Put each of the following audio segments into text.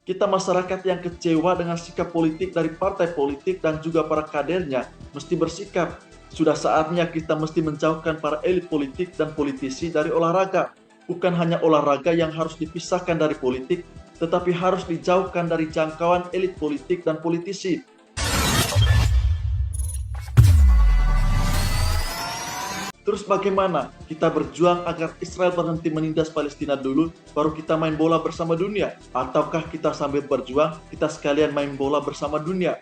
Kita masyarakat yang kecewa dengan sikap politik dari partai politik dan juga para kadernya mesti bersikap. Sudah saatnya kita mesti menjauhkan para elit politik dan politisi dari olahraga. Bukan hanya olahraga yang harus dipisahkan dari politik, tetapi harus dijauhkan dari jangkauan elit politik dan politisi. Terus bagaimana kita berjuang agar Israel berhenti menindas Palestina dulu, baru kita main bola bersama dunia? Ataukah kita sambil berjuang, kita sekalian main bola bersama dunia?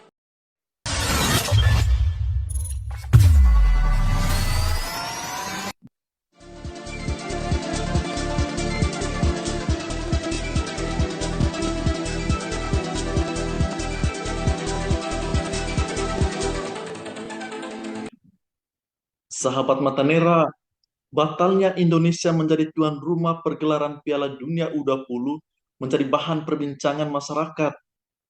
Sahabat mata merah, batalnya Indonesia menjadi tuan rumah pergelaran Piala Dunia U20 menjadi bahan perbincangan masyarakat.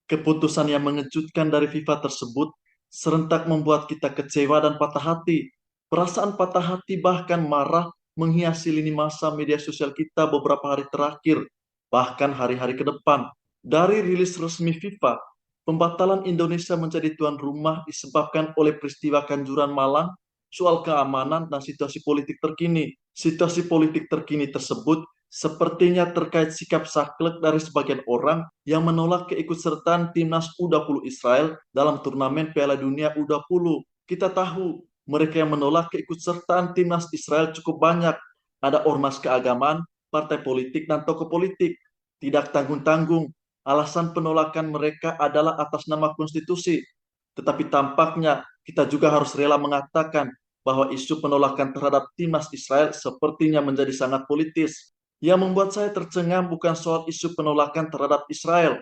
Keputusan yang mengejutkan dari FIFA tersebut serentak membuat kita kecewa dan patah hati. Perasaan patah hati bahkan marah menghiasi lini masa media sosial kita beberapa hari terakhir, bahkan hari-hari ke depan. Dari rilis resmi FIFA, pembatalan Indonesia menjadi tuan rumah disebabkan oleh peristiwa Kanjuran Malang, soal keamanan dan situasi politik terkini. Situasi politik terkini tersebut sepertinya terkait sikap saklek dari sebagian orang yang menolak keikutsertaan timnas U20 Israel dalam turnamen Piala Dunia U20. Kita tahu mereka yang menolak keikutsertaan timnas Israel cukup banyak. Ada ormas keagamaan, partai politik, dan tokoh politik. Tidak tanggung-tanggung, alasan penolakan mereka adalah atas nama konstitusi. Tetapi tampaknya kita juga harus rela mengatakan bahwa isu penolakan terhadap timnas Israel sepertinya menjadi sangat politis. Yang membuat saya tercengang bukan soal isu penolakan terhadap Israel.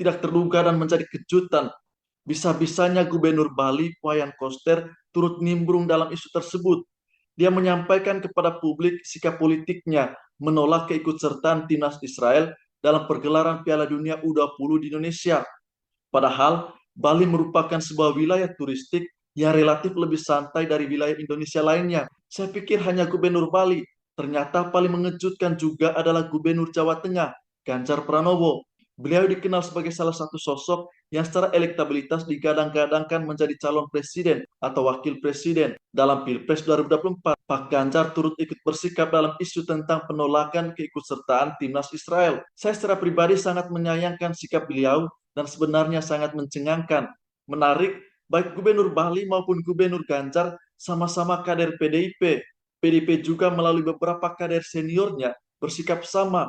Tidak terduga dan menjadi kejutan. Bisa-bisanya Gubernur Bali, Wayan Koster, turut nimbrung dalam isu tersebut. Dia menyampaikan kepada publik sikap politiknya menolak keikutsertaan timnas Israel dalam pergelaran Piala Dunia U20 di Indonesia. Padahal Bali merupakan sebuah wilayah turistik yang relatif lebih santai dari wilayah Indonesia lainnya. Saya pikir hanya Gubernur Bali. Ternyata paling mengejutkan juga adalah Gubernur Jawa Tengah, Ganjar Pranowo. Beliau dikenal sebagai salah satu sosok yang secara elektabilitas digadang-gadangkan menjadi calon presiden atau wakil presiden dalam Pilpres 2024. Pak Ganjar turut ikut bersikap dalam isu tentang penolakan keikutsertaan timnas Israel. Saya secara pribadi sangat menyayangkan sikap beliau dan sebenarnya sangat mencengangkan. Menarik, baik Gubernur Bali maupun Gubernur Ganjar sama-sama kader PDIP. PDIP juga melalui beberapa kader seniornya bersikap sama,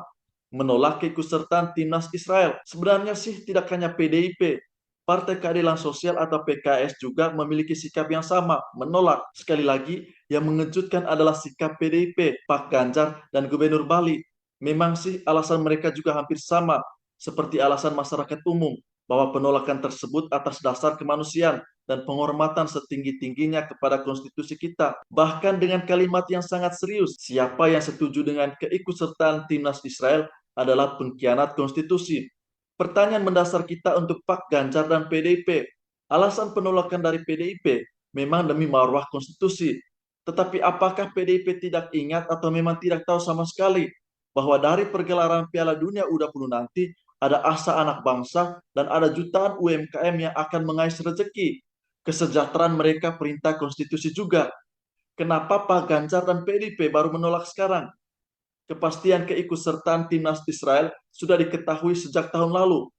menolak keikutsertaan timnas Israel. Sebenarnya sih tidak hanya PDIP, Partai Keadilan Sosial atau PKS juga memiliki sikap yang sama, menolak. Sekali lagi, yang mengejutkan adalah sikap PDIP, Pak Ganjar, dan Gubernur Bali. Memang sih alasan mereka juga hampir sama, seperti alasan masyarakat umum, bahwa penolakan tersebut atas dasar kemanusiaan dan penghormatan setinggi-tingginya kepada konstitusi kita. Bahkan dengan kalimat yang sangat serius, siapa yang setuju dengan keikutsertaan timnas Israel adalah pengkhianat konstitusi. Pertanyaan mendasar kita untuk Pak Ganjar dan PDIP. Alasan penolakan dari PDIP memang demi marwah konstitusi. Tetapi apakah PDIP tidak ingat atau memang tidak tahu sama sekali bahwa dari pergelaran Piala Dunia U20 nanti ada asa anak bangsa dan ada jutaan UMKM yang akan mengais rezeki. Kesejahteraan mereka perintah konstitusi juga. Kenapa Pak Ganjar dan PDIP baru menolak sekarang? Kepastian keikutsertaan timnas Israel sudah diketahui sejak tahun lalu.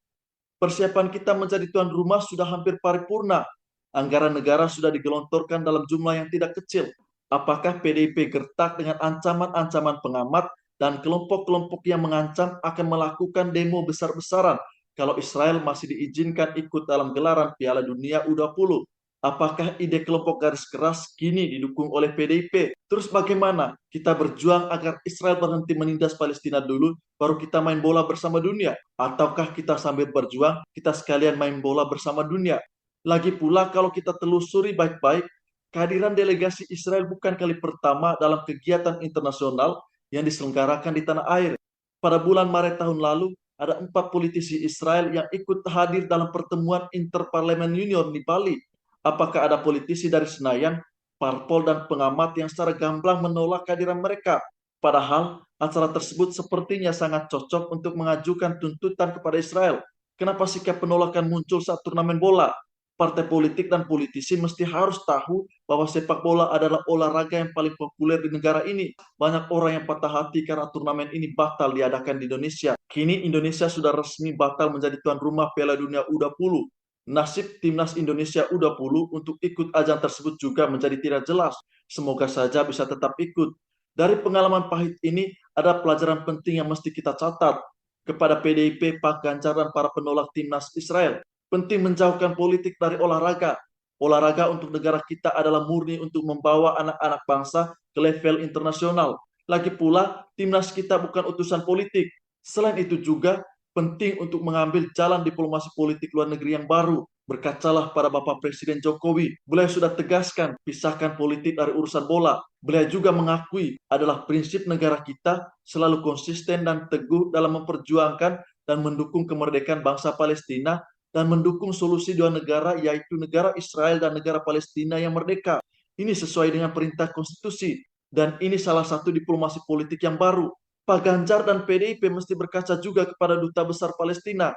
Persiapan kita menjadi tuan rumah sudah hampir paripurna. Anggaran negara sudah digelontorkan dalam jumlah yang tidak kecil. Apakah PDIP gertak dengan ancaman-ancaman pengamat dan kelompok-kelompok yang mengancam akan melakukan demo besar-besaran kalau Israel masih diizinkan ikut dalam gelaran Piala Dunia U20? Apakah ide kelompok garis keras kini didukung oleh PDIP? Terus bagaimana kita berjuang agar Israel berhenti menindas Palestina dulu, baru kita main bola bersama dunia? Ataukah kita sambil berjuang, kita sekalian main bola bersama dunia? Lagi pula kalau kita telusuri baik-baik, kehadiran delegasi Israel bukan kali pertama dalam kegiatan internasional yang diselenggarakan di tanah air. Pada bulan Maret tahun lalu, ada 4 politisi Israel yang ikut hadir dalam pertemuan Interparliament Union di Bali. Apakah ada politisi dari Senayan, parpol, dan pengamat yang secara gamblang menolak kehadiran mereka? Padahal acara tersebut sepertinya sangat cocok untuk mengajukan tuntutan kepada Israel. Kenapa sikap penolakan muncul saat turnamen bola? Partai politik dan politisi mesti harus tahu bahwa sepak bola adalah olahraga yang paling populer di negara ini. Banyak orang yang patah hati karena turnamen ini batal diadakan di Indonesia. Kini Indonesia sudah resmi batal menjadi tuan rumah Piala Dunia U20. Nasib timnas Indonesia U20 untuk ikut ajang tersebut juga menjadi tidak jelas. Semoga saja bisa tetap ikut. Dari pengalaman pahit ini, ada pelajaran penting yang mesti kita catat kepada PDIP, Pak Ganjar, dan para penolak timnas Israel. Penting menjauhkan politik dari olahraga. Olahraga untuk negara kita adalah murni untuk membawa anak-anak bangsa ke level internasional. Lagi pula, timnas kita bukan utusan politik. Selain itu juga penting untuk mengambil jalan diplomasi politik luar negeri yang baru. Berkacalah pada Bapak Presiden Jokowi. Beliau sudah tegaskan, pisahkan politik dari urusan bola. Beliau juga mengakui adalah prinsip negara kita selalu konsisten dan teguh dalam memperjuangkan dan mendukung kemerdekaan bangsa Palestina dan mendukung solusi dua negara, yaitu negara Israel dan negara Palestina yang merdeka. Ini sesuai dengan perintah konstitusi, dan ini salah satu diplomasi politik yang baru. Pak Ganjar dan PDIP mesti berkaca juga kepada Duta Besar Palestina.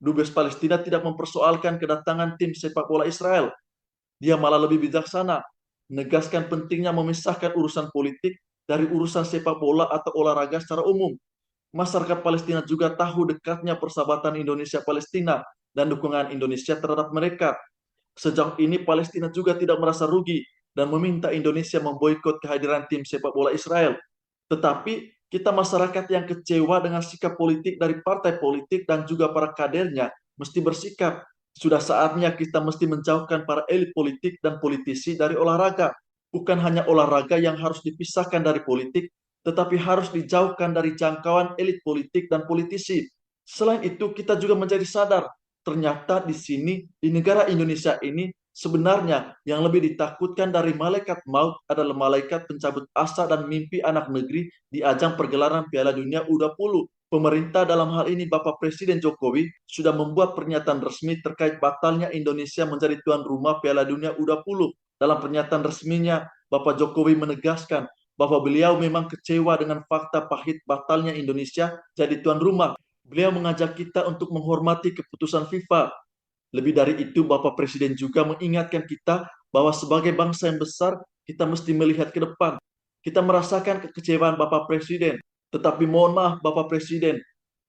Dubes Palestina tidak mempersoalkan kedatangan tim sepak bola Israel. Dia malah lebih bijaksana, menegaskan pentingnya memisahkan urusan politik dari urusan sepak bola atau olahraga secara umum. Masyarakat Palestina juga tahu dekatnya persahabatan Indonesia-Palestina dan dukungan Indonesia terhadap mereka. Sejauh ini Palestina juga tidak merasa rugi dan meminta Indonesia memboikot kehadiran tim sepak bola Israel. Tetapi kita masyarakat yang kecewa dengan sikap politik dari partai politik dan juga para kadernya mesti bersikap. Sudah saatnya kita mesti menjauhkan para elit politik dan politisi dari olahraga. Bukan hanya olahraga yang harus dipisahkan dari politik, tetapi harus dijauhkan dari jangkauan elit politik dan politisi. Selain itu, kita juga menjadi sadar, ternyata di sini, di negara Indonesia ini, sebenarnya yang lebih ditakutkan dari malaikat maut adalah malaikat pencabut asa dan mimpi anak negeri di ajang pergelaran Piala Dunia U20. Pemerintah dalam hal ini Bapak Presiden Jokowi sudah membuat pernyataan resmi terkait batalnya Indonesia menjadi tuan rumah Piala Dunia U20. Dalam pernyataan resminya, Bapak Jokowi menegaskan bahwa beliau memang kecewa dengan fakta pahit batalnya Indonesia jadi tuan rumah. Beliau mengajak kita untuk menghormati keputusan FIFA. Lebih dari itu, Bapak Presiden juga mengingatkan kita bahwa sebagai bangsa yang besar, kita mesti melihat ke depan. Kita merasakan kekecewaan Bapak Presiden, tetapi mohon maaf Bapak Presiden,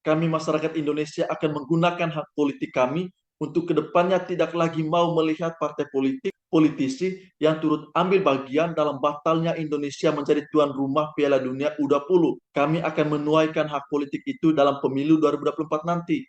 kami masyarakat Indonesia akan menggunakan hak politik kami untuk kedepannya tidak lagi mau melihat partai politik, politisi yang turut ambil bagian dalam batalnya Indonesia menjadi tuan rumah Piala Dunia U20. Kami akan menuaikan hak politik itu dalam pemilu 2024 nanti.